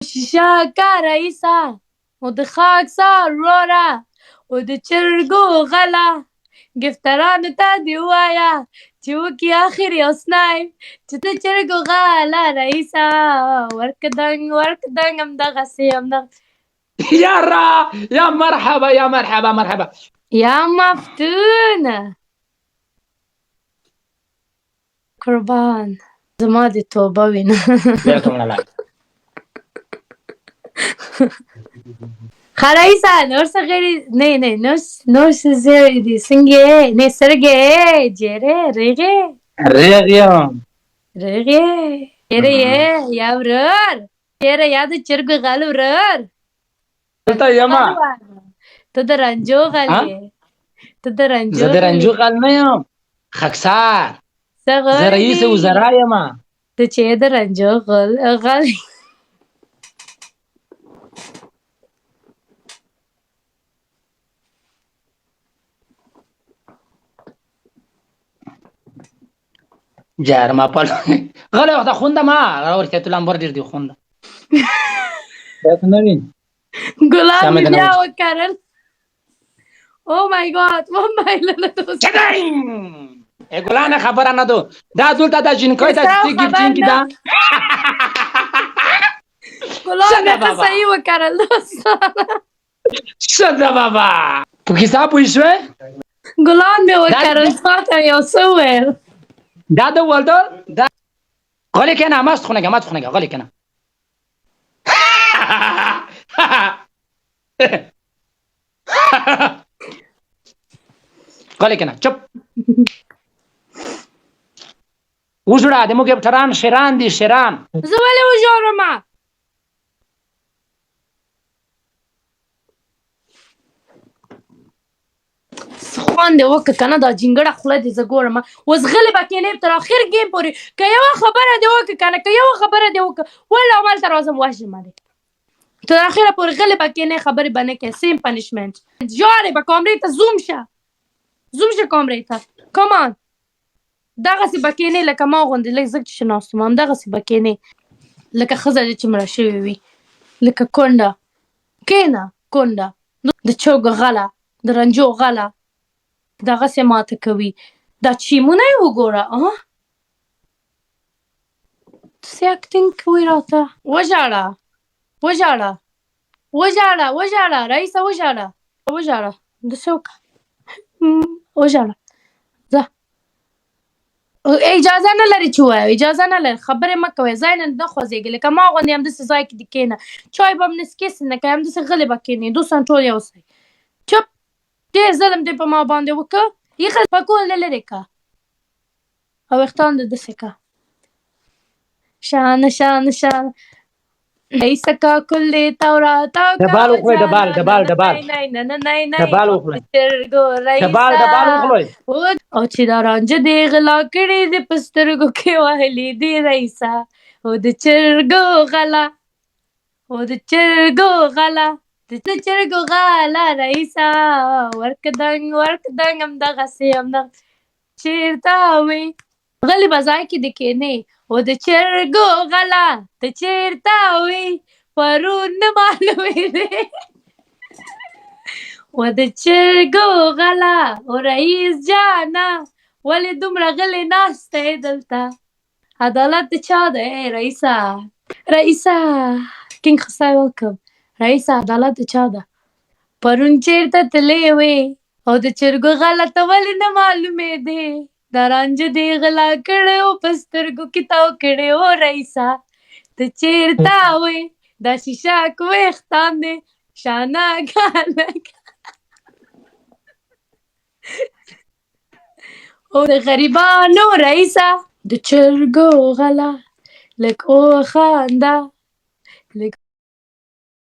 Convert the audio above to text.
شیشه کا رئیسه و د خاکسار وروره و د چرګو غله ګفترانو ته دې ووایه چې وکړي اخر یو سنایپ چې د چرګو غله رئیسه ورکه دنګ همدغسې يا مرحبا يا مرحبا مرحبا یا مفتونه قربان زما دې توبه وینه بينكم ولا لا خلاصه نور څه غیر نه نور څه زیری دي څنګه نه سرګې جره رغه یره یا ورور یره یا د چرګ غل ورور قلت يا ما ته د رنجو غلې ته د رنجو زه د رنجو غل نه یم خاکسار زه رئیس وزرا یم ته چې د رنجو غل جار ما پل غله وخت خونده ما ورته لامبر ډیر دی خونده تاسو نه وین ګلان بیا وکړل او مای ګاډ موبایل له تاسو ای ګلان خبره نه دو دا دلته د جنکای ته چې گیفتینګ کی دا ګلان ته صحیح وکړل شدا بابا تو کیسه پوښوي ګلان مې وکړل تاسو یو څه ویل دا د ولدو دا غلی کنه ماست خونگه غلی کنه غلی کنه چپ وزړه د موږ ټران شیران دي شیران زه ولې وژورم خوند وکړه کنه دا جنګړه خوله دې زه ګورم اوس غلی به کېنې تر اخر ګیم پورې که یوه خبره دې وکړه کنه که یوه خبره دې وکړه ولې همالته راځم وژنم دې تر اخره پورې غلی به کېنې خبرې به نه کوې سیم پنشمنټ ژاړې به کامرې ته زوم شه کامرې ته کمان دغسې به کېنې لکه ما غوندې لږ زه چې ناست وم همدغسې به کېنې لکه ښځه چې مړه شوې وي لکه کونډه کېنه کونډه د چوګ غله د رنجو غله دغسې ماته کوي دا چیمونه یې وګوره داسې اکټینګ کوي راته وژاړه رئیسه وژاړه داسې وکړه وژاړه ځه اجازه نه لري چې ووایو اجازه نه لري خبرې مه کوئ ځای نه نه خوځېږي لکه ما غوندې همداسې ځای کې دې کښېنه چای به هم نه څښې څه نه کوې همداسې غلې به کښېنې دوستان ټول یو ځای چپ ډېر ظلم دې په ما باندې وکړه یخه پکول دې لرې کړه او ویښتان دې داسې کړه شانه رئیسه کاکل دې تاو راتاو دبال وخورئ دبال وخورئ دبال وخورئ او چې دا رانجه دې غلا کړې دې په سترګو کې وهلې دې رئیسه او د چرګو غله رئیسه ورکه دنګ همدغسې چېرته وې غلې به ځای کې دې کښېنې او د چرګو غله ته چېرته وې پرون نه معلومېدې و د چرګو غله او رئیس جانه ولې دومره غلې ناسته یې دلته عدالت د چا دی رئیسه کینګ خدای وکړم رئیسه عدالت د چا ده پرون چېرته تلې وې او د چرګو غله ته ولې نه معلومېدې دا رانجه دې غلا کړی و په سترګو کې تاو کړی و رئیسه ته چېرته وې دا شیشک ویښتان دې شانه او د غریبانو رئیسه د چرګو غله لږ وخانده